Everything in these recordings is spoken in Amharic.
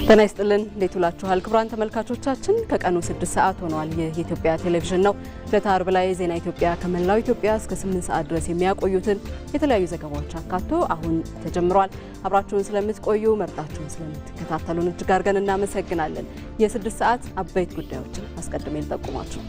ጤና ይስጥልን እንዴት ውላችኋል ክቡራን ተመልካቾቻችን ከቀኑ 6 ሰዓት ሆኗል የኢትዮጵያ ቴሌቪዥን ነው ለታርብ ላይ ዜና ኢትዮጵያ ከመላው ኢትዮጵያ እስከ 8 ሰዓት ድረስ የሚያቆዩትን የተለያዩ ዘገባዎች አካቶ አሁን ተጀምሯል አብራችሁን ስለምትቆዩ መርጣችሁን ስለምትከታተሉን እጅግ አድርገን እናመሰግናለን የ6 ሰዓት አበይት ጉዳዮችን አስቀድመን እንጠቁማችሁ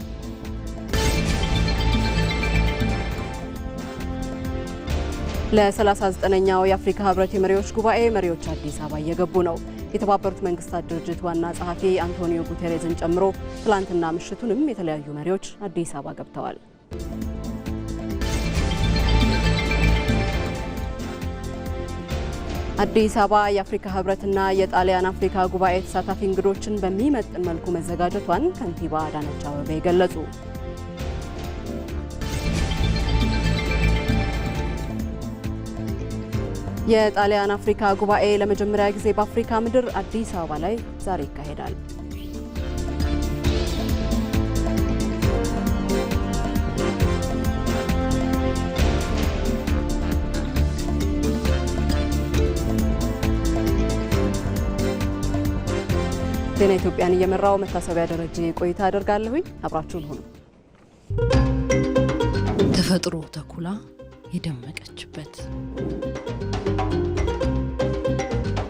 ለ39ኛው የአፍሪካ ህብረት የመሪዎች ጉባኤ መሪዎች አዲስ አበባ እየገቡ ነው የተባበሩት መንግስታት ድርጅት ዋና ጸሐፊ አንቶኒዮ ጉተሬዝን ጨምሮ ትላንትና ምሽቱንም የተለያዩ መሪዎች አዲስ አበባ ገብተዋል አዲስ አበባ የአፍሪካ ህብረትና የጣሊያን አፍሪካ ጉባኤ ተሳታፊ እንግዶችን በሚመጥን መልኩ መዘጋጀቷን ከንቲባ አዳነች አቤቤ ገለጹ የጣሊያን አፍሪካ ጉባኤ ለመጀመሪያ ጊዜ በአፍሪካ ምድር አዲስ አበባ ላይ ዛሬ ይካሄዳል ዜና ኢትዮጵያን እየመራው መታሰቢያ ደረጃ ቆይታ አደርጋለሁኝ አብራችሁን ሆኑ ተፈጥሮ ተኩላ የደመቀችበት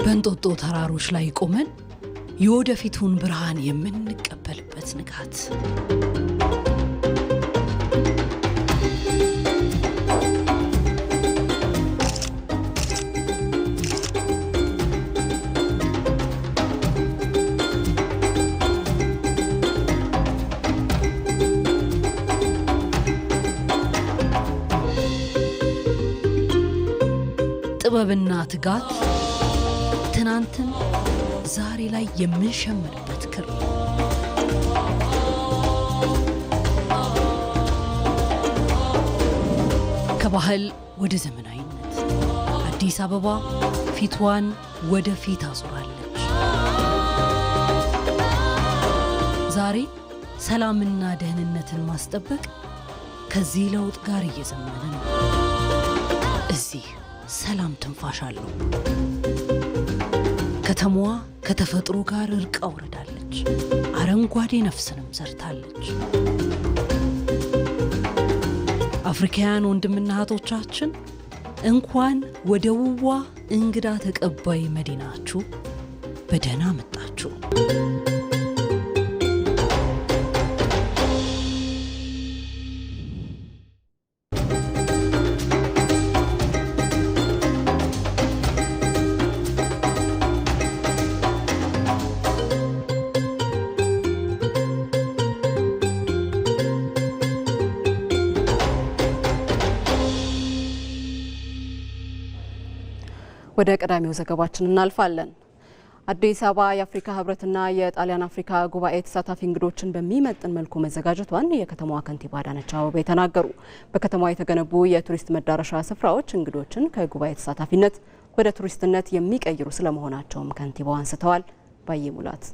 በእንጦጦ ተራሮች ላይ ቆመን የወደፊቱን ብርሃን የምንቀበልበት ንጋት ጥበብና ትጋት ትናንትን ዛሬ ላይ የምንሸምርበት ክር ከባህል ወደ ዘመናዊነት አዲስ አበባ ፊቷን ወደ ፊት አዙራለች ዛሬ ሰላምና ደህንነትን ማስጠበቅ ከዚህ ለውጥ ጋር እየዘመነ ነው እዚህ ሰላም ትንፋሻለሁ ከተማዋ ከተፈጥሮ ጋር እርቃ ወርዳለች አረንጓዴ ነፍስንም ዘርታለች አፍሪካውያን ወንድምና እህቶቻችን እንኳን ወደ ውዋ እንግዳ ተቀባይ መዲናችሁ በደህና መጣችሁ ወደ ቀዳሚው ዘገባችን እናልፋለን አዲስ አበባ የአፍሪካ ህብረትና የጣሊያን አፍሪካ ጉባኤ ተሳታፊ እንግዶችን በሚመጥን መልኩ መዘጋጀቷን የከተማዋ ከንቲባ አዳነች አቤቤ ተናገሩ በከተማዋ የተገነቡ የቱሪስት መዳረሻ ስፍራዎች እንግዶችን ከጉባኤ ተሳታፊነት ወደ ቱሪስትነት የሚቀይሩ ስለመሆናቸውም ከንቲባው አንስተዋል ባየሙላት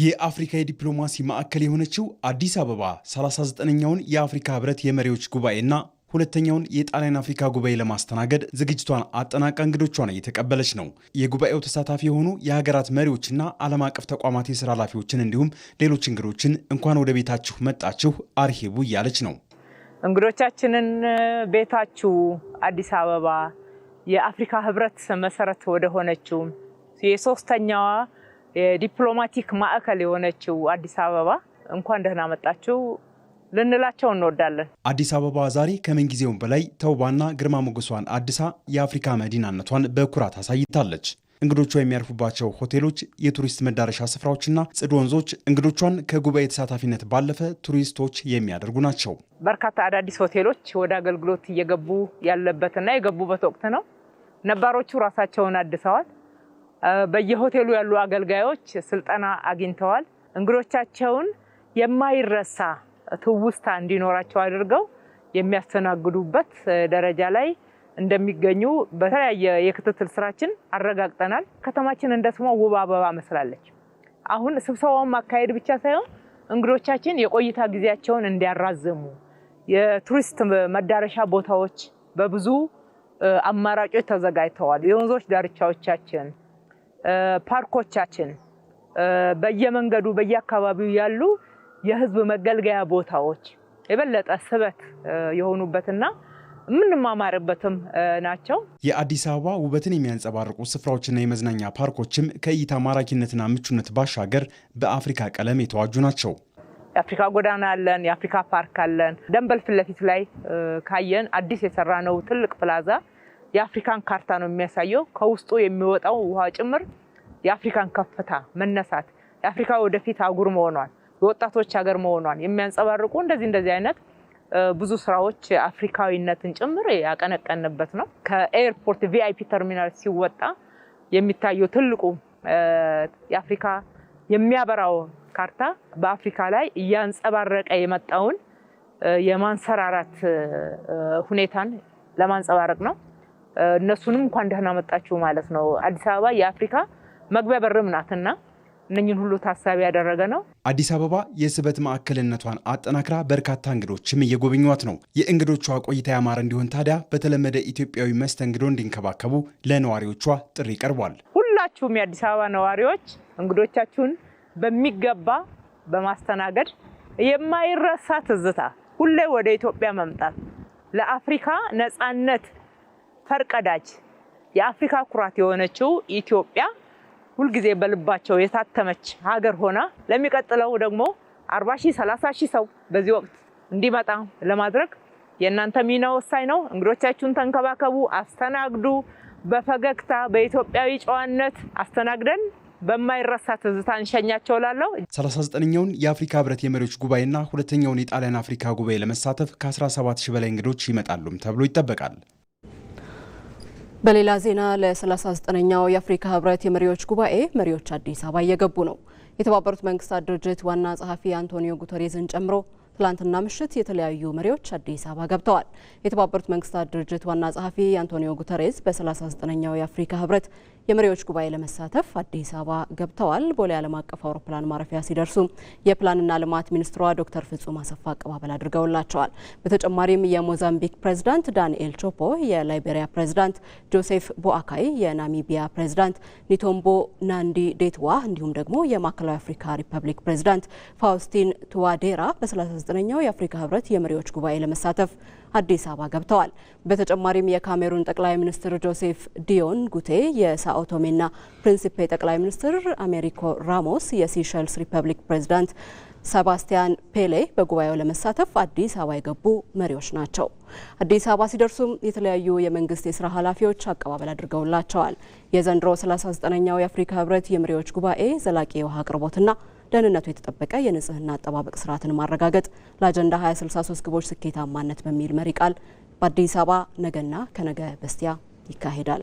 የአፍሪካ የዲፕሎማሲ ማዕከል የሆነችው አዲስ አበባ 39ኛውን የአፍሪካ ህብረት የመሪዎች ጉባኤና ሁለተኛውን የጣሊያን አፍሪካ ጉባኤ ለማስተናገድ ዝግጅቷን አጠናቃ እንግዶቿን እየተቀበለች ነው። የጉባኤው ተሳታፊ የሆኑ የሀገራት መሪዎችና ዓለም አቀፍ ተቋማት የሥራ ኃላፊዎችን እንዲሁም ሌሎች እንግዶችን እንኳን ወደ ቤታችሁ መጣችሁ አርሂቡ እያለች ነው። እንግዶቻችንን ቤታችሁ አዲስ አበባ የአፍሪካ ህብረት መሰረት ወደ ሆነችው የሶስተኛዋ የዲፕሎማቲክ ማዕከል የሆነችው አዲስ አበባ እንኳን ደህና መጣችሁ ልንላቸው እንወዳለን። አዲስ አበባ ዛሬ ከመንጊዜውም በላይ ተውባና ግርማ ሞገሷን አዲሳ የአፍሪካ መዲናነቷን በኩራት አሳይታለች። እንግዶቿ የሚያርፉባቸው ሆቴሎች፣ የቱሪስት መዳረሻ ስፍራዎችና ጽዱ ወንዞች እንግዶቿን ከጉባኤ ተሳታፊነት ባለፈ ቱሪስቶች የሚያደርጉ ናቸው። በርካታ አዳዲስ ሆቴሎች ወደ አገልግሎት እየገቡ ያለበትና የገቡበት ወቅት ነው። ነባሮቹ ራሳቸውን አድሰዋል። በየሆቴሉ ያሉ አገልጋዮች ስልጠና አግኝተዋል። እንግዶቻቸውን የማይረሳ ትውስታ እንዲኖራቸው አድርገው የሚያስተናግዱበት ደረጃ ላይ እንደሚገኙ በተለያየ የክትትል ስራችን አረጋግጠናል። ከተማችን እንደ ስሟ ውብ አበባ መስላለች። አሁን ስብሰባውን ማካሄድ ብቻ ሳይሆን እንግዶቻችን የቆይታ ጊዜያቸውን እንዲያራዘሙ የቱሪስት መዳረሻ ቦታዎች በብዙ አማራጮች ተዘጋጅተዋል። የወንዞች ዳርቻዎቻችን፣ ፓርኮቻችን፣ በየመንገዱ በየአካባቢው ያሉ የህዝብ መገልገያ ቦታዎች የበለጠ ስበት የሆኑበትና ምንማማርበትም ናቸው። የአዲስ አበባ ውበትን የሚያንጸባርቁ ስፍራዎችና የመዝናኛ ፓርኮችም ከእይታ ማራኪነትና ምቹነት ባሻገር በአፍሪካ ቀለም የተዋጁ ናቸው። የአፍሪካ ጎዳና አለን፣ የአፍሪካ ፓርክ አለን። ደንበል ፊት ለፊት ላይ ካየን አዲስ የሰራ ነው ትልቅ ፕላዛ የአፍሪካን ካርታ ነው የሚያሳየው። ከውስጡ የሚወጣው ውሃ ጭምር የአፍሪካን ከፍታ መነሳት፣ የአፍሪካ ወደፊት አህጉር መሆኗን፣ የወጣቶች ሀገር መሆኗን የሚያንጸባርቁ እንደዚህ አይነት ብዙ ስራዎች አፍሪካዊነትን ጭምር ያቀነቀንበት ነው። ከኤርፖርት ቪአይፒ ተርሚናል ሲወጣ የሚታየው ትልቁ የአፍሪካ የሚያበራው ካርታ በአፍሪካ ላይ እያንጸባረቀ የመጣውን የማንሰራራት ሁኔታን ለማንጸባረቅ ነው። እነሱንም እንኳን ደህና መጣችሁ ማለት ነው። አዲስ አበባ የአፍሪካ መግቢያ በርም ናትና እነኝን ሁሉ ታሳቢ ያደረገ ነው። አዲስ አበባ የስበት ማዕከልነቷን አጠናክራ በርካታ እንግዶችም እየጎበኟት ነው። የእንግዶቿ ቆይታ ያማረ እንዲሆን ታዲያ በተለመደ ኢትዮጵያዊ መስተንግዶ እንዲንከባከቡ ለነዋሪዎቿ ጥሪ ቀርቧል። ሁላችሁም የአዲስ አበባ ነዋሪዎች እንግዶቻችሁን በሚገባ በማስተናገድ የማይረሳ ትዝታ ሁሌ ወደ ኢትዮጵያ መምጣት ለአፍሪካ ነፃነት ፈርቀዳጅ የአፍሪካ ኩራት የሆነችው ኢትዮጵያ ሁልጊዜ በልባቸው የታተመች ሀገር ሆና ለሚቀጥለው ደግሞ 40,000 30,000 ሰው በዚህ ወቅት እንዲመጣ ለማድረግ የእናንተ ሚና ወሳኝ ነው። እንግዶቻችሁን ተንከባከቡ፣ አስተናግዱ። በፈገግታ በኢትዮጵያዊ ጨዋነት አስተናግደን በማይረሳ ትዝታ እንሸኛቸው ላለው 39ኛውን የአፍሪካ ህብረት የመሪዎች ጉባኤና ሁለተኛውን የጣሊያን አፍሪካ ጉባኤ ለመሳተፍ ከ17,000 በላይ እንግዶች ይመጣሉም ተብሎ ይጠበቃል። በሌላ ዜና ለ39ኛው የአፍሪካ ህብረት የመሪዎች ጉባኤ መሪዎች አዲስ አበባ እየገቡ ነው። የተባበሩት መንግስታት ድርጅት ዋና ጸሐፊ አንቶኒዮ ጉተሬዝን ጨምሮ ትላንትና ምሽት የተለያዩ መሪዎች አዲስ አበባ ገብተዋል። የተባበሩት መንግስታት ድርጅት ዋና ጸሐፊ አንቶኒዮ ጉተሬዝ በ39ኛው የአፍሪካ ህብረት የመሪዎች ጉባኤ ለመሳተፍ አዲስ አበባ ገብተዋል። ቦሌ ዓለም አቀፍ አውሮፕላን ማረፊያ ሲደርሱ የፕላንና ልማት ሚኒስትሯ ዶክተር ፍጹም አሰፋ አቀባበል አድርገውላቸዋል። በተጨማሪም የሞዛምቢክ ፕሬዝዳንት ዳንኤል ቾፖ፣ የላይቤሪያ ፕሬዝዳንት ጆሴፍ ቦአካይ፣ የናሚቢያ ፕሬዝዳንት ኒቶምቦ ናንዲ ዴትዋ እንዲሁም ደግሞ የማዕከላዊ አፍሪካ ሪፐብሊክ ፕሬዝዳንት ፋውስቲን ቱዋዴራ በ39ኛው የአፍሪካ ህብረት የመሪዎች ጉባኤ ለመሳተፍ አዲስ አበባ ገብተዋል። በተጨማሪም የካሜሩን ጠቅላይ ሚኒስትር ጆሴፍ ዲዮን ጉቴ፣ የሳኦ ቶሜና ፕሪንሲፔ ጠቅላይ ሚኒስትር አሜሪኮ ራሞስ፣ የሲሸልስ ሪፐብሊክ ፕሬዝዳንት ሰባስቲያን ፔሌ በጉባኤው ለመሳተፍ አዲስ አበባ የገቡ መሪዎች ናቸው። አዲስ አበባ ሲደርሱም የተለያዩ የመንግስት የስራ ኃላፊዎች አቀባበል አድርገውላቸዋል። የዘንድሮ 39ኛው የአፍሪካ ህብረት የመሪዎች ጉባኤ ዘላቂ የውሃ አቅርቦትና ደህንነቱ የተጠበቀ የንጽህና አጠባበቅ ስርዓትን ማረጋገጥ ለአጀንዳ 2063 ግቦች ስኬታማነት በሚል መሪ ቃል በአዲስ አበባ ነገና ከነገ በስቲያ ይካሄዳል።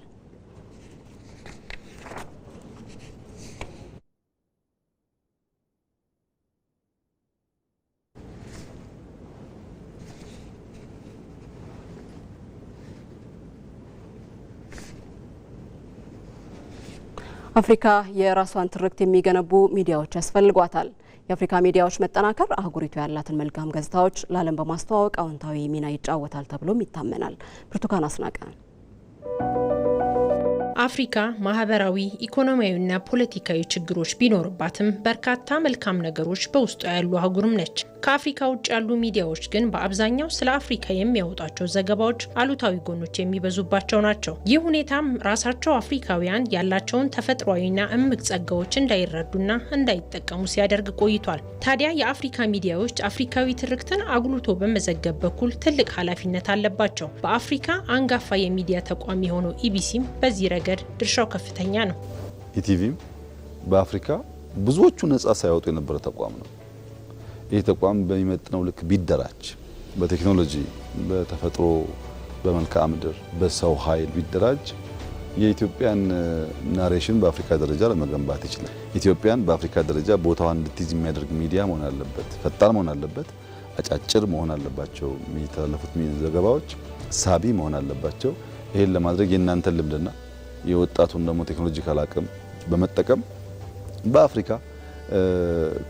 አፍሪካ የራሷን ትርክት የሚገነቡ ሚዲያዎች ያስፈልጓታል። የአፍሪካ ሚዲያዎች መጠናከር አህጉሪቱ ያላትን መልካም ገጽታዎች ለዓለም በማስተዋወቅ አዎንታዊ ሚና ይጫወታል ተብሎም ይታመናል። ብርቱካን አስናቀ። አፍሪካ ማህበራዊ፣ ኢኮኖሚያዊና ፖለቲካዊ ችግሮች ቢኖርባትም በርካታ መልካም ነገሮች በውስጡ ያሉ አህጉርም ነች። ከአፍሪካ ውጭ ያሉ ሚዲያዎች ግን በአብዛኛው ስለ አፍሪካ የሚያወጣቸው ዘገባዎች አሉታዊ ጎኖች የሚበዙባቸው ናቸው። ይህ ሁኔታም ራሳቸው አፍሪካውያን ያላቸውን ተፈጥሯዊና እምቅ ጸጋዎች እንዳይረዱና እንዳይጠቀሙ ሲያደርግ ቆይቷል። ታዲያ የአፍሪካ ሚዲያዎች አፍሪካዊ ትርክትን አጉልቶ በመዘገብ በኩል ትልቅ ኃላፊነት አለባቸው። በአፍሪካ አንጋፋ የሚዲያ ተቋም የሆነው ኢቢሲም በዚህ ረገድ ድርሻው ከፍተኛ ነው። ኢቲቪም በአፍሪካ ብዙዎቹ ነጻ ሳይወጡ የነበረ ተቋም ነው። ይህ ተቋም በሚመጥነው ልክ ቢደራጅ በቴክኖሎጂ፣ በተፈጥሮ፣ በመልክዓ ምድር፣ በሰው ኃይል ቢደራጅ የኢትዮጵያን ናሬሽን በአፍሪካ ደረጃ ለመገንባት ይችላል። ኢትዮጵያን በአፍሪካ ደረጃ ቦታዋን እንድትይዝ የሚያደርግ ሚዲያ መሆን አለበት። ፈጣን መሆን አለበት። አጫጭር መሆን አለባቸው። የሚተላለፉት ዘገባዎች ሳቢ መሆን አለባቸው። ይሄን ለማድረግ የእናንተን ልምድና የወጣቱን ደግሞ ቴክኖሎጂካል አቅም በመጠቀም በአፍሪካ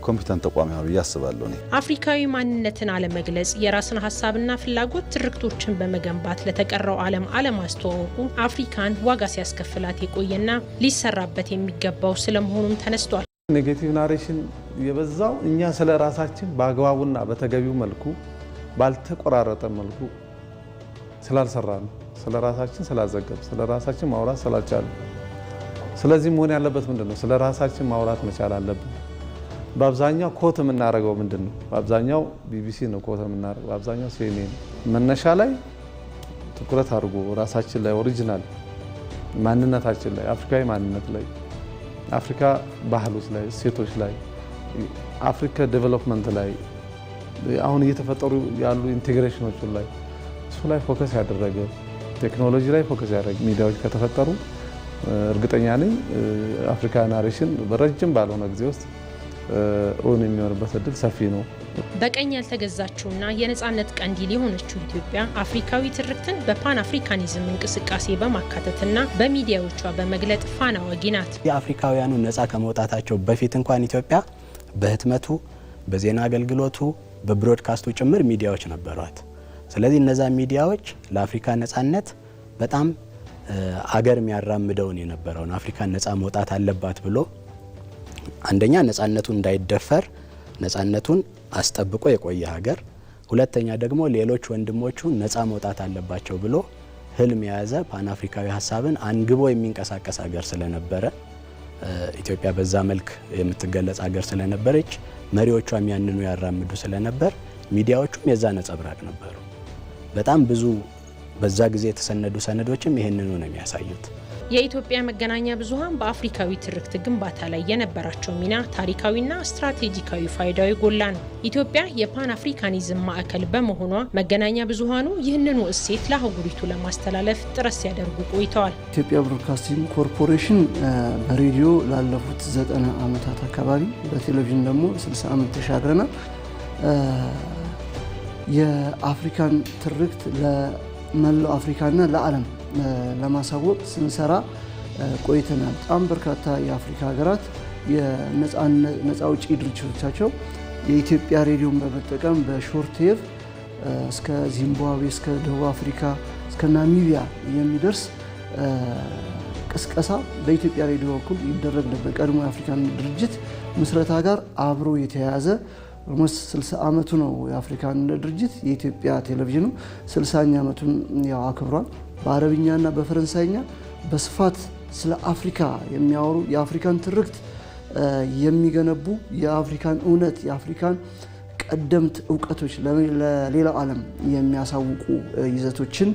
ኮምፒተንት ተቋም ይሆናል ብዬ አስባለሁ። እኔ አፍሪካዊ ማንነትን አለመግለጽ የራስን ሀሳብና ፍላጎት ትርክቶችን በመገንባት ለተቀረው ዓለም አለማስተዋወቁ አፍሪካን ዋጋ ሲያስከፍላት የቆየና ሊሰራበት የሚገባው ስለመሆኑም ተነስቷል። ኔጌቲቭ ናሬሽን የበዛው እኛ ስለ ራሳችን በአግባቡና በተገቢው መልኩ ባልተቆራረጠ መልኩ ስላልሰራ ነው። ስለ ራሳችን ስላልዘገብ፣ ስለ ራሳችን ማውራት ስላልቻለ። ስለዚህ መሆን ያለበት ምንድነው? ስለ ራሳችን ማውራት መቻል አለብን። በአብዛኛው ኮት የምናደርገው ምንድነው? በአብዛኛው ቢቢሲ ነው ኮት የምናደርገው፣ በአብዛኛው ሲኤንኤን። መነሻ ላይ ትኩረት አድርጎ ራሳችን ላይ ኦሪጂናል ማንነታችን ላይ አፍሪካዊ ማንነት ላይ አፍሪካ ባህሎች ላይ እሴቶች ላይ አፍሪካ ዴቨሎፕመንት ላይ አሁን እየተፈጠሩ ያሉ ኢንቴግሬሽኖች ላይ እሱ ላይ ፎከስ ያደረገ ቴክኖሎጂ ላይ ፎከስ ያደረገ ሚዲያዎች ከተፈጠሩ እርግጠኛ ነኝ አፍሪካ ናሬሽን በረጅም ባልሆነ ጊዜ ውስጥ እውን የሚሆንበት እድል ሰፊ ነው። በቀኝ ያልተገዛችውና የነጻነት ቀንዲል የሆነችው ኢትዮጵያ አፍሪካዊ ትርክትን በፓን አፍሪካኒዝም እንቅስቃሴ በማካተትና በሚዲያዎቿ በመግለጥ ፋና ወጊ ናት። የአፍሪካውያኑ ነጻ ከመውጣታቸው በፊት እንኳን ኢትዮጵያ በህትመቱ፣ በዜና አገልግሎቱ፣ በብሮድካስቱ ጭምር ሚዲያዎች ነበሯት። ስለዚህ እነዛ ሚዲያዎች ለአፍሪካ ነጻነት በጣም አገር የሚያራምደውን የነበረውን አፍሪካን ነጻ መውጣት አለባት ብሎ አንደኛ ነጻነቱን እንዳይደፈር ነጻነቱን አስጠብቆ የቆየ ሀገር፣ ሁለተኛ ደግሞ ሌሎች ወንድሞቹ ነጻ መውጣት አለባቸው ብሎ ህልም የያዘ ፓን አፍሪካዊ ሀሳብን አንግቦ የሚንቀሳቀስ ሀገር ስለነበረ ኢትዮጵያ በዛ መልክ የምትገለጽ ሀገር ስለነበረች መሪዎቿም ያንኑ ያራምዱ ስለነበር ሚዲያዎቹም የዛ ነጸብራቅ ነበሩ። በጣም ብዙ በዛ ጊዜ የተሰነዱ ሰነዶችም ይሄንኑ ነው የሚያሳዩት። የኢትዮጵያ መገናኛ ብዙሃን በአፍሪካዊ ትርክት ግንባታ ላይ የነበራቸው ሚና ታሪካዊና ስትራቴጂካዊ ፋይዳዊ ጎላ ነው። ኢትዮጵያ የፓን አፍሪካኒዝም ማዕከል በመሆኗ መገናኛ ብዙሃኑ ይህንኑ እሴት ለአህጉሪቱ ለማስተላለፍ ጥረት ሲያደርጉ ቆይተዋል። ኢትዮጵያ ብሮድካስቲንግ ኮርፖሬሽን በሬዲዮ ላለፉት 90 ዓመታት አካባቢ በቴሌቪዥን ደግሞ 60 ዓመት ተሻግረናል። የአፍሪካን ትርክት ለመላው አፍሪካና ለዓለም ለማሳወቅ ስንሰራ ቆይተናል። በጣም በርካታ የአፍሪካ ሀገራት የነፃ አውጪ ድርጅቶቻቸው የኢትዮጵያ ሬዲዮን በመጠቀም በሾርት ዌቭ እስከ ዚምባብዌ፣ እስከ ደቡብ አፍሪካ፣ እስከ ናሚቢያ የሚደርስ ቅስቀሳ በኢትዮጵያ ሬዲዮ በኩል ይደረግ ነበር። ቀድሞ የአፍሪካን ድርጅት ምስረታ ጋር አብሮ የተያያዘ ኦልሞስት 60 ዓመቱ ነው የአፍሪካን ድርጅት። የኢትዮጵያ ቴሌቪዥኑ 60ኛ ዓመቱን ያው አክብሯል። በአረብኛና በፈረንሳይኛ በስፋት ስለ አፍሪካ የሚያወሩ የአፍሪካን ትርክት የሚገነቡ የአፍሪካን እውነት የአፍሪካን ቀደምት እውቀቶች ለሌላው ዓለም የሚያሳውቁ ይዘቶችን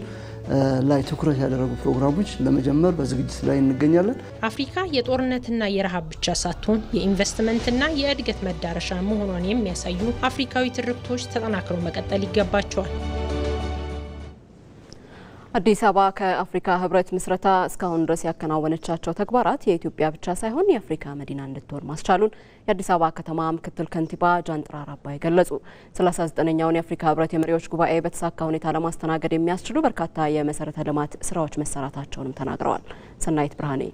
ላይ ትኩረት ያደረጉ ፕሮግራሞች ለመጀመር በዝግጅት ላይ እንገኛለን። አፍሪካ የጦርነትና የረሃብ ብቻ ሳትሆን የኢንቨስትመንትና የእድገት መዳረሻ መሆኗን የሚያሳዩ አፍሪካዊ ትርክቶች ተጠናክረው መቀጠል ይገባቸዋል። አዲስ አበባ ከአፍሪካ ህብረት ምስረታ እስካሁን ድረስ ያከናወነቻቸው ተግባራት የኢትዮጵያ ብቻ ሳይሆን የአፍሪካ መዲና እንድትሆን ማስቻሉን የአዲስ አበባ ከተማ ምክትል ከንቲባ ጃንጥራር አባይ ገለጹ። 39ኛውን የአፍሪካ ህብረት የመሪዎች ጉባኤ በተሳካ ሁኔታ ለማስተናገድ የሚያስችሉ በርካታ የመሰረተ ልማት ስራዎች መሰራታቸውንም ተናግረዋል። ሰናይት ብርሃኔ።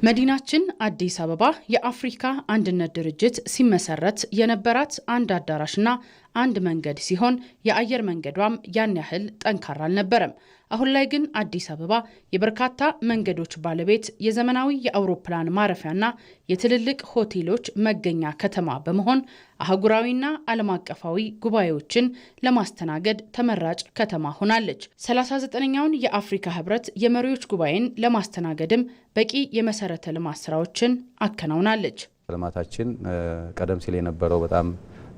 መዲናችን አዲስ አበባ የአፍሪካ አንድነት ድርጅት ሲመሰረት የነበራት አንድ አዳራሽና አንድ መንገድ ሲሆን የአየር መንገዷም ያን ያህል ጠንካራ አልነበረም። አሁን ላይ ግን አዲስ አበባ የበርካታ መንገዶች ባለቤት፣ የዘመናዊ የአውሮፕላን ማረፊያና የትልልቅ ሆቴሎች መገኛ ከተማ በመሆን አህጉራዊና ዓለም አቀፋዊ ጉባኤዎችን ለማስተናገድ ተመራጭ ከተማ ሆናለች። 39ኛውን የአፍሪካ ህብረት የመሪዎች ጉባኤን ለማስተናገድም በቂ የመሰረተ ልማት ስራዎችን አከናውናለች። ልማታችን ቀደም ሲል የነበረው በጣም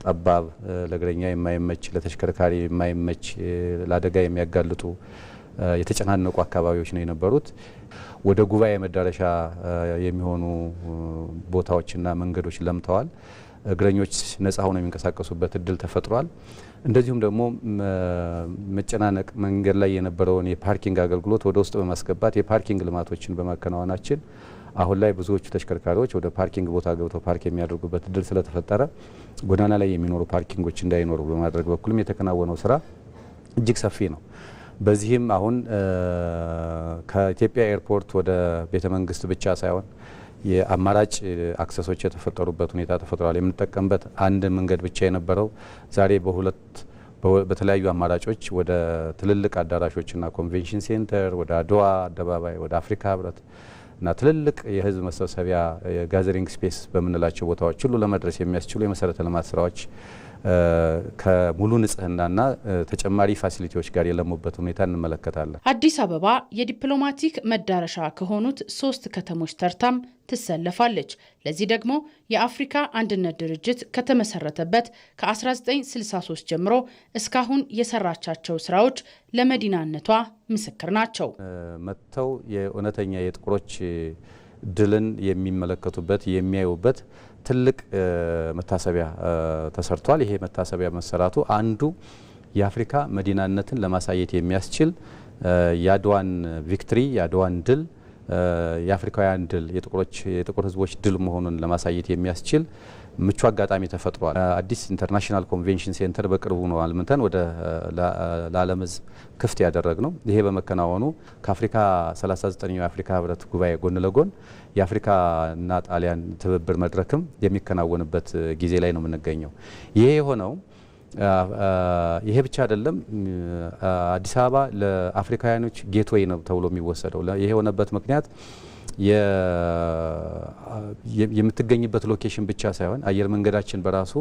ጠባብ፣ ለእግረኛ የማይመች፣ ለተሽከርካሪ የማይመች፣ ለአደጋ የሚያጋልጡ የተጨናነቁ አካባቢዎች ነው የነበሩት። ወደ ጉባኤ መዳረሻ የሚሆኑ ቦታዎችና መንገዶች ለምተዋል። እግረኞች ነፃ ሆነው የሚንቀሳቀሱበት እድል ተፈጥሯል። እንደዚሁም ደግሞ መጨናነቅ መንገድ ላይ የነበረውን የፓርኪንግ አገልግሎት ወደ ውስጥ በማስገባት የፓርኪንግ ልማቶችን በማከናወናችን አሁን ላይ ብዙዎቹ ተሽከርካሪዎች ወደ ፓርኪንግ ቦታ ገብተው ፓርክ የሚያደርጉበት እድል ስለተፈጠረ ጎዳና ላይ የሚኖሩ ፓርኪንጎች እንዳይኖሩ በማድረግ በኩልም የተከናወነው ስራ እጅግ ሰፊ ነው። በዚህም አሁን ከኢትዮጵያ ኤርፖርት ወደ ቤተ መንግስት ብቻ ሳይሆን የአማራጭ አክሰሶች የተፈጠሩበት ሁኔታ ተፈጥሯል። የምንጠቀምበት አንድ መንገድ ብቻ የነበረው ዛሬ በተለያዩ አማራጮች ወደ ትልልቅ አዳራሾችና ኮንቬንሽን ሴንተር፣ ወደ አድዋ አደባባይ፣ ወደ አፍሪካ ህብረት እና ትልልቅ የህዝብ መሰብሰቢያ የጋዘሪንግ ስፔስ በመንላቸው ቦታዎች ሁሉ ለመድረስ የሚያስችሉ የመሰረተ ልማት ስራዎች ከሙሉ ንጽህናና ተጨማሪ ፋሲሊቲዎች ጋር የለሙበት ሁኔታ እንመለከታለን። አዲስ አበባ የዲፕሎማቲክ መዳረሻ ከሆኑት 3 ከተሞች ተርታም ትሰለፋለች። ለዚህ ደግሞ የአፍሪካ አንድነት ድርጅት ከተመሰረተበት ከ1963 ጀምሮ እስካሁን የሰራቻቸው ስራዎች ለመዲናነቷ ምስክር ናቸው። መጥተው የእውነተኛ የጥቁሮች ድልን የሚመለከቱበት የሚያዩበት ትልቅ መታሰቢያ ተሰርቷል። ይሄ መታሰቢያ መሰራቱ አንዱ የአፍሪካ መዲናነትን ለማሳየት የሚያስችል የአድዋን ቪክትሪ የአድዋን ድል የአፍሪካውያን ድል የጥቁር ህዝቦች ድል መሆኑን ለማሳየት የሚያስችል ምቹ አጋጣሚ ተፈጥሯል። አዲስ ኢንተርናሽናል ኮንቬንሽን ሴንተር በቅርቡ ነው አልምተን ወደ ለዓለም ህዝብ ክፍት ያደረግነው። ይሄ በመከናወኑ ከአፍሪካ 39ኛው የአፍሪካ ህብረት ጉባኤ ጎን ለጎን የአፍሪካና ጣሊያን ትብብር መድረክም የሚከናወንበት ጊዜ ላይ ነው የምንገኘው። ይሄ የሆነው ይሄ ብቻ አይደለም። አዲስ አበባ ለአፍሪካውያኖች ጌትዌይ ነው ተብሎ የሚወሰደው። ይሄ የሆነበት ምክንያት የምትገኝበት ሎኬሽን ብቻ ሳይሆን አየር መንገዳችን በራሱ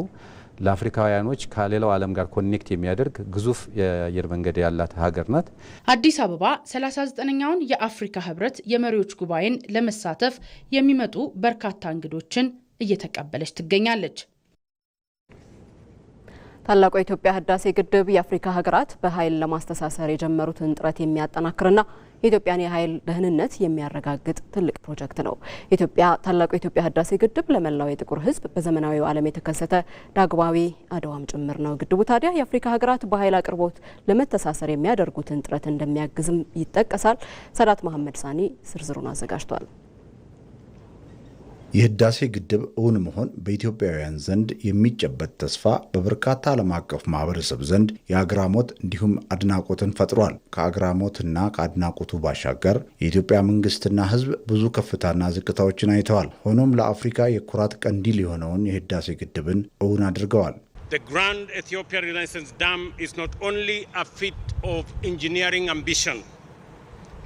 ለአፍሪካውያኖች ከሌላው ዓለም ጋር ኮኔክት የሚያደርግ ግዙፍ የአየር መንገድ ያላት ሀገር ናት። አዲስ አበባ 39ኛውን የአፍሪካ ህብረት የመሪዎች ጉባኤን ለመሳተፍ የሚመጡ በርካታ እንግዶችን እየተቀበለች ትገኛለች። ታላቁ የኢትዮጵያ ህዳሴ ግድብ የአፍሪካ ሀገራት በኃይል ለማስተሳሰር የጀመሩትን ጥረት የሚያጠናክርና የኢትዮጵያን የኃይል ደህንነት የሚያረጋግጥ ትልቅ ፕሮጀክት ነው። ታላቁ የኢትዮጵያ ህዳሴ ግድብ ለመላው የጥቁር ህዝብ በዘመናዊው ዓለም የተከሰተ ዳግማዊ አድዋም ጭምር ነው። ግድቡ ታዲያ የአፍሪካ ሀገራት በኃይል አቅርቦት ለመተሳሰር የሚያደርጉትን ጥረት እንደሚያግዝም ይጠቀሳል። ሰዳት መሐመድ ሳኒ ዝርዝሩን አዘጋጅቷል። የህዳሴ ግድብ እውን መሆን በኢትዮጵያውያን ዘንድ የሚጨበጥ ተስፋ በበርካታ ዓለም አቀፍ ማህበረሰብ ዘንድ የአግራሞት እንዲሁም አድናቆትን ፈጥሯል። ከአግራሞትና ከአድናቆቱ ባሻገር የኢትዮጵያ መንግስትና ህዝብ ብዙ ከፍታና ዝቅታዎችን አይተዋል። ሆኖም ለአፍሪካ የኩራት ቀንዲል የሆነውን የህዳሴ ግድብን እውን አድርገዋል። The Grand Ethiopian Renaissance Dam is not only a feat of engineering ambition,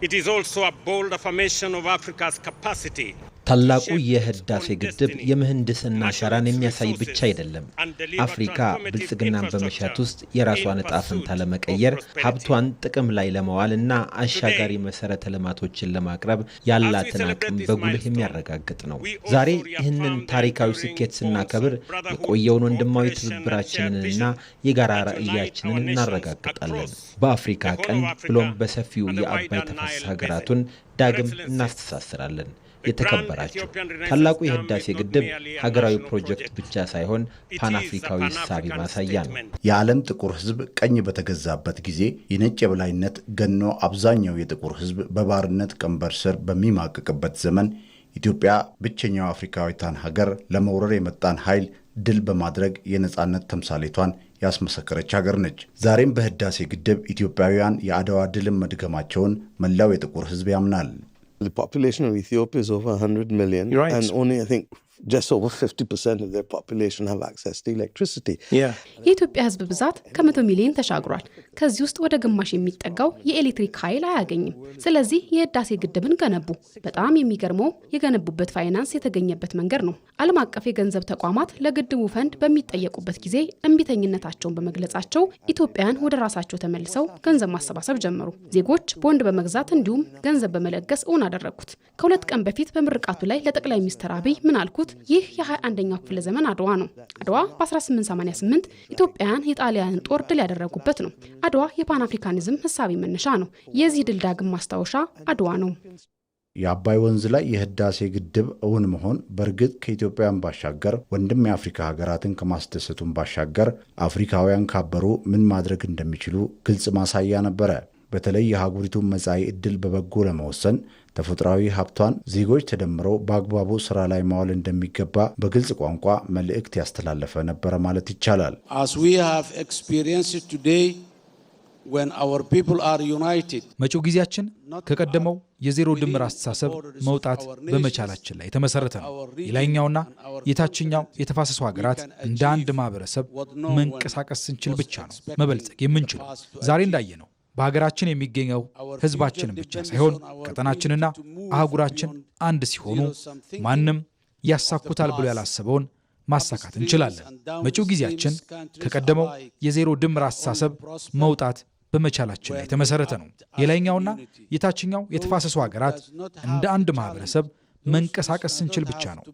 it is also a bold affirmation of Africa's capacity. ታላቁ የህዳሴ ግድብ የምህንድስና አሻራን የሚያሳይ ብቻ አይደለም። አፍሪካ ብልጽግናን በመሻት ውስጥ የራሷን ዕጣ ፈንታ ለመቀየር ሀብቷን ጥቅም ላይ ለማዋል እና አሻጋሪ መሰረተ ልማቶችን ለማቅረብ ያላትን አቅም በጉልህ የሚያረጋግጥ ነው። ዛሬ ይህንን ታሪካዊ ስኬት ስናከብር የቆየውን ወንድማዊ ትብብራችንንና የጋራ ራዕያችንን እናረጋግጣለን። በአፍሪካ ቀንድ ብሎም በሰፊው የአባይ ተፋሰስ ሀገራቱን ዳግም እናስተሳስራለን። የተከበራቸው ታላቁ የህዳሴ ግድብ ሀገራዊ ፕሮጀክት ብቻ ሳይሆን ፓን አፍሪካዊ ሳቢ ማሳያ ነው። የዓለም ጥቁር ህዝብ ቀኝ በተገዛበት ጊዜ የነጭ የበላይነት ገኖ አብዛኛው የጥቁር ህዝብ በባርነት ቀንበር ስር በሚማቀቅበት ዘመን ኢትዮጵያ ብቸኛው አፍሪካዊቷን ሀገር ለመውረር የመጣን ኃይል ድል በማድረግ የነጻነት ተምሳሌቷን ያስመሰከረች ሀገር ነች። ዛሬም በህዳሴ ግድብ ኢትዮጵያውያን የአድዋ ድልን መድገማቸውን መላው የጥቁር ህዝብ ያምናል። The population of Ethiopia is over 100 million, right. And only, I think, just over 50% of their population have access to electricity. የኢትዮጵያ ህዝብ ብዛት ከ100 ሚሊዮን ተሻግሯል። ከዚህ ውስጥ ወደ ግማሽ የሚጠጋው የኤሌክትሪክ ኃይል አያገኝም። ስለዚህ የህዳሴ ግድብን ገነቡ። በጣም የሚገርመው የገነቡበት ፋይናንስ የተገኘበት መንገድ ነው። ዓለም አቀፍ የገንዘብ ተቋማት ለግድቡ ፈንድ በሚጠየቁበት ጊዜ እምቢተኝነታቸውን በመግለጻቸው ኢትዮጵያን ወደ ራሳቸው ተመልሰው ገንዘብ ማሰባሰብ ጀመሩ። ዜጎች ቦንድ በመግዛት እንዲሁም ገንዘብ በመለገስ እውን አደረጉት። ከሁለት ቀን በፊት በምርቃቱ ላይ ለጠቅላይ ሚኒስትር አብይ ምን አልኩት? ይህ የ21ኛው ክፍለ ዘመን አድዋ ነው። አድዋ በ1888 ኢትዮጵያውያን የጣሊያንን ጦር ድል ያደረጉበት ነው። አድዋ የፓን አፍሪካኒዝም ሐሳቢ መነሻ ነው። የዚህ ድል ዳግም ማስታወሻ አድዋ ነው። የአባይ ወንዝ ላይ የህዳሴ ግድብ እውን መሆን በእርግጥ ከኢትዮጵያን ባሻገር ወንድም የአፍሪካ ሀገራትን ከማስደሰቱን ባሻገር አፍሪካውያን ካበሩ ምን ማድረግ እንደሚችሉ ግልጽ ማሳያ ነበረ። በተለይ የሀገሪቱን መጻኢ ዕድል በበጎ ለመወሰን ተፈጥሯዊ ሀብቷን ዜጎች ተደምረው በአግባቡ ስራ ላይ ማዋል እንደሚገባ በግልጽ ቋንቋ መልእክት ያስተላለፈ ነበረ ማለት ይቻላል። As we have experienced today, መጪው ጊዜያችን ከቀደመው የዜሮ ድምር አስተሳሰብ መውጣት በመቻላችን ላይ የተመሰረተ ነው። የላይኛውና የታችኛው የተፋሰሱ ሀገራት እንደ አንድ ማህበረሰብ መንቀሳቀስ ስንችል ብቻ ነው መበልጸግ የምንችለው። ዛሬ እንዳየነው በሀገራችን የሚገኘው ህዝባችን ብቻ ሳይሆን ቀጠናችንና አህጉራችን አንድ ሲሆኑ ማንም ያሳኩታል ብሎ ያላሰበውን ማሳካት እንችላለን። መጪው ጊዜያችን ከቀደመው የዜሮ ድምር አስተሳሰብ መውጣት በመቻላችን ላይ የተመሰረተ ነው። የላይኛውና የታችኛው የተፋሰሱ ሀገራት እንደ አንድ ማህበረሰብ መንቀሳቀስ ስንችል ብቻ ነው።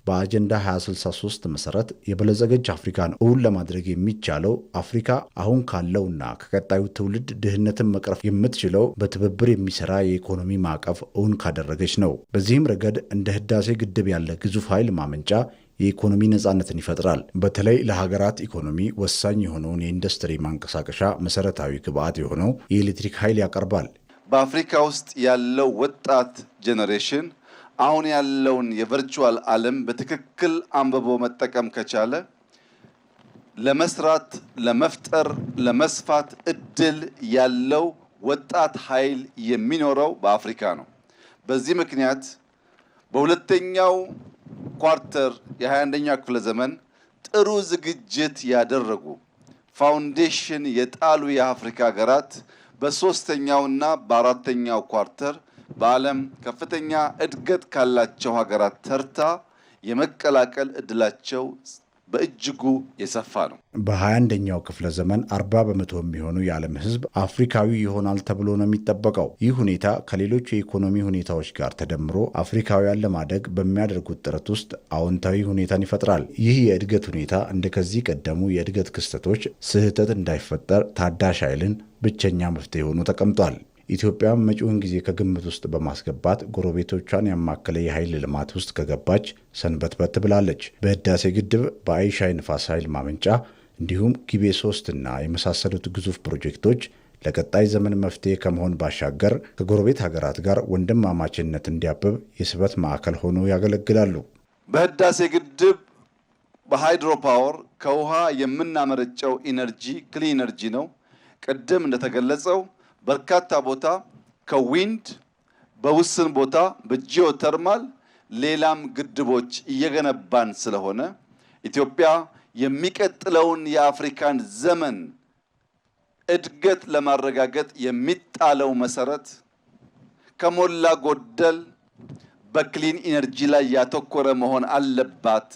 በአጀንዳ 2063 መሰረት የበለጸገች አፍሪካን እውን ለማድረግ የሚቻለው አፍሪካ አሁን ካለውና ከቀጣዩ ትውልድ ድህነትን መቅረፍ የምትችለው በትብብር የሚሰራ የኢኮኖሚ ማዕቀፍ እውን ካደረገች ነው። በዚህም ረገድ እንደ ህዳሴ ግድብ ያለ ግዙፍ ኃይል ማመንጫ የኢኮኖሚ ነጻነትን ይፈጥራል። በተለይ ለሀገራት ኢኮኖሚ ወሳኝ የሆነውን የኢንዱስትሪ ማንቀሳቀሻ መሰረታዊ ግብዓት የሆነው የኤሌክትሪክ ኃይል ያቀርባል። በአፍሪካ ውስጥ ያለው ወጣት ጄኔሬሽን አሁን ያለውን የቨርቹዋል ዓለም በትክክል አንብቦ መጠቀም ከቻለ ለመስራት፣ ለመፍጠር፣ ለመስፋት እድል ያለው ወጣት ኃይል የሚኖረው በአፍሪካ ነው። በዚህ ምክንያት በሁለተኛው ኳርተር የ21ኛው ክፍለ ዘመን ጥሩ ዝግጅት ያደረጉ ፋውንዴሽን የጣሉ የአፍሪካ ሀገራት በሶስተኛውና በአራተኛው ኳርተር በዓለም ከፍተኛ እድገት ካላቸው ሀገራት ተርታ የመቀላቀል እድላቸው በእጅጉ የሰፋ ነው። በ21ኛው ክፍለ ዘመን 40 በመቶ የሚሆኑ የዓለም ሕዝብ አፍሪካዊ ይሆናል ተብሎ ነው የሚጠበቀው። ይህ ሁኔታ ከሌሎች የኢኮኖሚ ሁኔታዎች ጋር ተደምሮ አፍሪካውያን ለማደግ በሚያደርጉት ጥረት ውስጥ አዎንታዊ ሁኔታን ይፈጥራል። ይህ የእድገት ሁኔታ እንደከዚህ ቀደሙ የእድገት ክስተቶች ስህተት እንዳይፈጠር ታዳሽ ኃይልን ብቸኛ መፍትሄ ሆኖ ተቀምጧል። ኢትዮጵያ መጪውን ጊዜ ከግምት ውስጥ በማስገባት ጎረቤቶቿን ያማከለ የኃይል ልማት ውስጥ ከገባች ሰንበትበት ብላለች። በህዳሴ ግድብ፣ በአይሻ ንፋስ ኃይል ማመንጫ እንዲሁም ጊቤ 3 እና የመሳሰሉት ግዙፍ ፕሮጀክቶች ለቀጣይ ዘመን መፍትሄ ከመሆን ባሻገር ከጎረቤት ሀገራት ጋር ወንድማማችነት እንዲያብብ የስበት ማዕከል ሆኖ ያገለግላሉ። በህዳሴ ግድብ በሃይድሮ ፓወር ከውሃ የምናመረጨው ኢነርጂ ክሊን ኢነርጂ ነው። ቅድም እንደተገለጸው በርካታ ቦታ ከዊንድ በውስን ቦታ በጂኦተርማል ሌላም ግድቦች እየገነባን ስለሆነ ኢትዮጵያ የሚቀጥለውን የአፍሪካን ዘመን እድገት ለማረጋገጥ የሚጣለው መሰረት ከሞላ ጎደል በክሊን ኢነርጂ ላይ ያተኮረ መሆን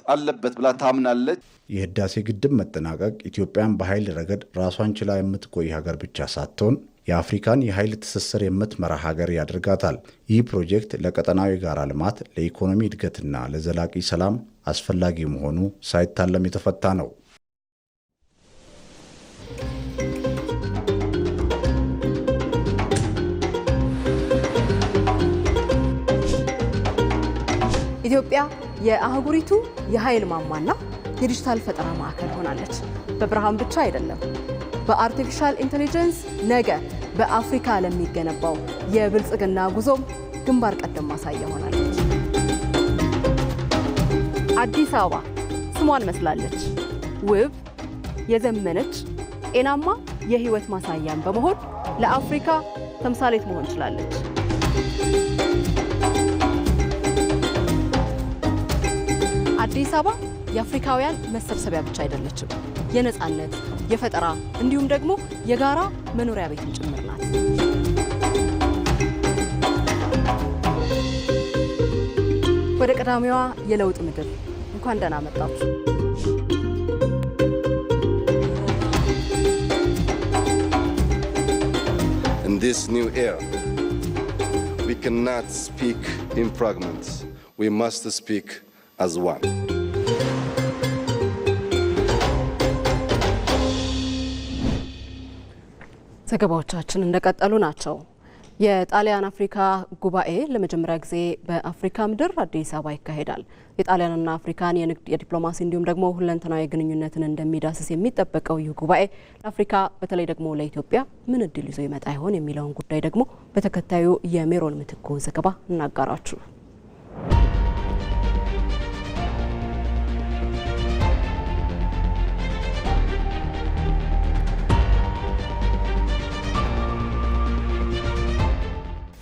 አለበት ብላ ታምናለች። የህዳሴ ግድብ መጠናቀቅ ኢትዮጵያን በኃይል ረገድ ራሷን ችላ የምትቆይ ሀገር ብቻ ሳትሆን የአፍሪካን የኃይል ትስስር የምትመራ ሀገር ያደርጋታል። ይህ ፕሮጀክት ለቀጠናዊ ጋራ ልማት፣ ለኢኮኖሚ እድገትና ለዘላቂ ሰላም አስፈላጊ መሆኑ ሳይታለም የተፈታ ነው። ኢትዮጵያ የአህጉሪቱ የኃይል ማማና የዲጂታል ፈጠራ ማዕከል ሆናለች። በብርሃን ብቻ አይደለም፣ በአርቲፊሻል ኢንተለጀንስ ነገ በአፍሪካ ለሚገነባው የብልጽግና ጉዞም ግንባር ቀደም ማሳያ ሆናለች። አዲስ አበባ ስሟን መስላለች። ውብ፣ የዘመነች፣ ጤናማ የህይወት ማሳያም በመሆን ለአፍሪካ ተምሳሌት መሆን ችላለች። አዲስ አበባ የአፍሪካውያን መሰብሰቢያ ብቻ አይደለችም። የነጻነት፣ የፈጠራ እንዲሁም ደግሞ የጋራ መኖሪያ ቤት ጭምር ናት። ወደ ቀዳሚዋ የለውጥ ምድር እንኳን ደህና መጣችሁ። In this new era, we cannot speak in fragments. We must speak as one. ዘገባዎቻችን እንደቀጠሉ ናቸው። የጣሊያን አፍሪካ ጉባኤ ለመጀመሪያ ጊዜ በአፍሪካ ምድር አዲስ አበባ ይካሄዳል። የጣሊያንና አፍሪካን የንግድ፣ የዲፕሎማሲ እንዲሁም ደግሞ ሁለንተናዊ ግንኙነትን እንደሚዳስስ የሚጠበቀው ይህ ጉባኤ ለአፍሪካ በተለይ ደግሞ ለኢትዮጵያ ምን እድል ይዞ ይመጣ ይሆን የሚለውን ጉዳይ ደግሞ በተከታዩ የሜሮን ምትኩ ዘገባ እናጋራችሁ።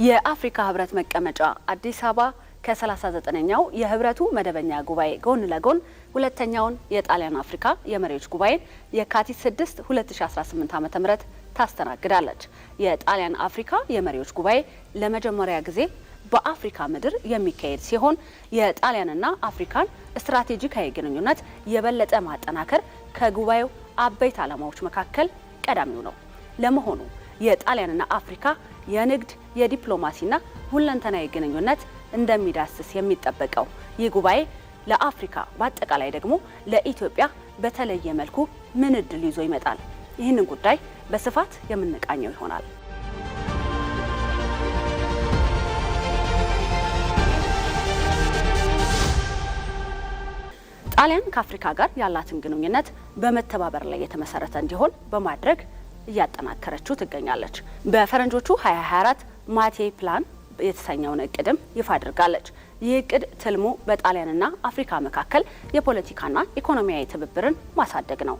የአፍሪካ ህብረት መቀመጫ አዲስ አበባ ከ39ኛው የህብረቱ መደበኛ ጉባኤ ጎን ለጎን ሁለተኛውን የጣሊያን አፍሪካ የመሪዎች ጉባኤ የካቲት 6 2018 ዓ.ም ታስተናግዳለች። የጣሊያን አፍሪካ የመሪዎች ጉባኤ ለመጀመሪያ ጊዜ በአፍሪካ ምድር የሚካሄድ ሲሆን የጣሊያንና አፍሪካን ስትራቴጂካዊ ግንኙነት የበለጠ ማጠናከር ከጉባኤው አበይት ዓላማዎች መካከል ቀዳሚው ነው። ለመሆኑ የጣሊያንና አፍሪካ የንግድ የዲፕሎማሲና ሁለንተናዊ ግንኙነት እንደሚዳስስ የሚጠበቀው ይህ ጉባኤ ለአፍሪካ በአጠቃላይ ደግሞ ለኢትዮጵያ በተለየ መልኩ ምን እድል ይዞ ይመጣል? ይህንን ጉዳይ በስፋት የምንቃኘው ይሆናል። ጣሊያን ከአፍሪካ ጋር ያላትን ግንኙነት በመተባበር ላይ የተመሰረተ እንዲሆን በማድረግ እያጠናከረችው ትገኛለች። በፈረንጆቹ 2024 ማቴ ፕላን የተሰኘውን እቅድም ይፋ አድርጋለች። ይህ እቅድ ትልሙ በጣሊያንና አፍሪካ መካከል የፖለቲካና ኢኮኖሚያዊ ትብብርን ማሳደግ ነው።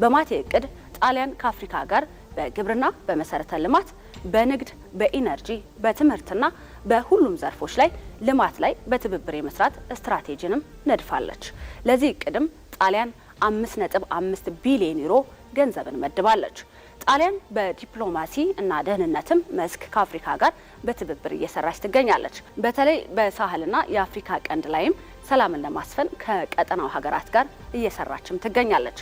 በማቴ እቅድ ጣሊያን ከአፍሪካ ጋር በግብርና፣ በመሰረተ ልማት፣ በንግድ፣ በኢነርጂ፣ በትምህርትና በሁሉም ዘርፎች ላይ ልማት ላይ በትብብር የመስራት ስትራቴጂንም ነድፋለች። ለዚህ እቅድም ጣሊያን 5.5 ቢሊዮን ዩሮ ገንዘብን መድባለች። ጣሊያን በዲፕሎማሲ እና ደህንነትም መስክ ከአፍሪካ ጋር በትብብር እየሰራች ትገኛለች። በተለይ በሳህልና የአፍሪካ ቀንድ ላይም ሰላምን ለማስፈን ከቀጠናው ሀገራት ጋር እየሰራችም ትገኛለች።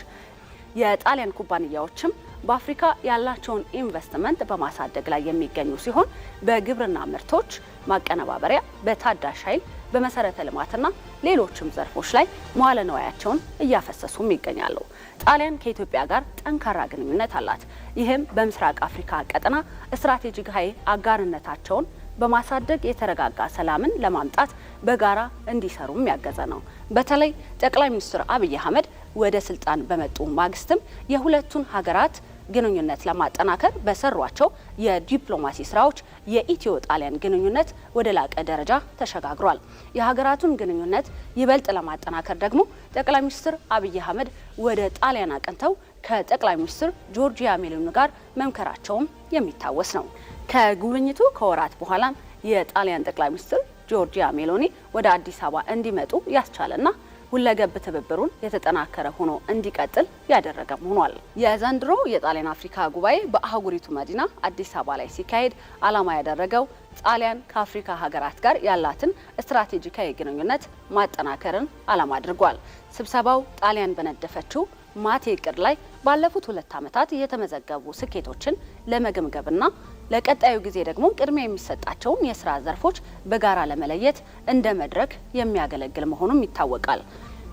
የጣሊያን ኩባንያዎችም በአፍሪካ ያላቸውን ኢንቨስትመንት በማሳደግ ላይ የሚገኙ ሲሆን በግብርና ምርቶች ማቀነባበሪያ፣ በታዳሽ ኃይል፣ በመሰረተ ልማትና ሌሎችም ዘርፎች ላይ መዋለ ንዋያቸውን እያፈሰሱም ይገኛሉ። ጣሊያን ከኢትዮጵያ ጋር ጠንካራ ግንኙነት አላት። ይህም በምስራቅ አፍሪካ ቀጠና ስትራቴጂካዊ አጋርነታቸውን በማሳደግ የተረጋጋ ሰላምን ለማምጣት በጋራ እንዲሰሩም ያገዘ ነው። በተለይ ጠቅላይ ሚኒስትር አብይ አህመድ ወደ ስልጣን በመጡ ማግስትም የሁለቱን ሀገራት ግንኙነት ለማጠናከር በሰሯቸው የዲፕሎማሲ ስራዎች የኢትዮ ጣሊያን ግንኙነት ወደ ላቀ ደረጃ ተሸጋግሯል። የሀገራቱን ግንኙነት ይበልጥ ለማጠናከር ደግሞ ጠቅላይ ሚኒስትር አብይ አህመድ ወደ ጣሊያን አቅንተው ከጠቅላይ ሚኒስትር ጆርጂያ ሜሎኒ ጋር መምከራቸውም የሚታወስ ነው። ከጉብኝቱ ከወራት በኋላም የጣሊያን ጠቅላይ ሚኒስትር ጆርጂያ ሜሎኒ ወደ አዲስ አበባ እንዲመጡ ያስቻለና ሁለገብ ትብብሩን የተጠናከረ ሆኖ እንዲቀጥል ያደረገም ሆኗል። የዘንድሮ የጣሊያን አፍሪካ ጉባኤ በአህጉሪቱ መዲና አዲስ አበባ ላይ ሲካሄድ ዓላማ ያደረገው ጣሊያን ከአፍሪካ ሀገራት ጋር ያላትን ስትራቴጂካዊ ግንኙነት ማጠናከርን ዓላማ አድርጓል። ስብሰባው ጣሊያን በነደፈችው ማቴ እቅድ ላይ ባለፉት 2 ዓመታት የተመዘገቡ ስኬቶችን ለመገምገምና ለቀጣዩ ጊዜ ደግሞ ቅድሚያ የሚሰጣቸውን የስራ ዘርፎች በጋራ ለመለየት እንደ መድረክ የሚያገለግል መሆኑም ይታወቃል።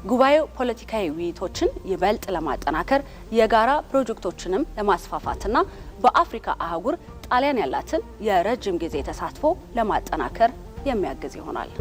ጉባኤው ፖለቲካዊ ውይይቶችን ይበልጥ ለማጠናከር የጋራ ፕሮጀክቶችንም ለማስፋፋትና በአፍሪካ አህጉር ጣሊያን ያላትን የረጅም ጊዜ ተሳትፎ ለማጠናከር የሚያግዝ ይሆናል።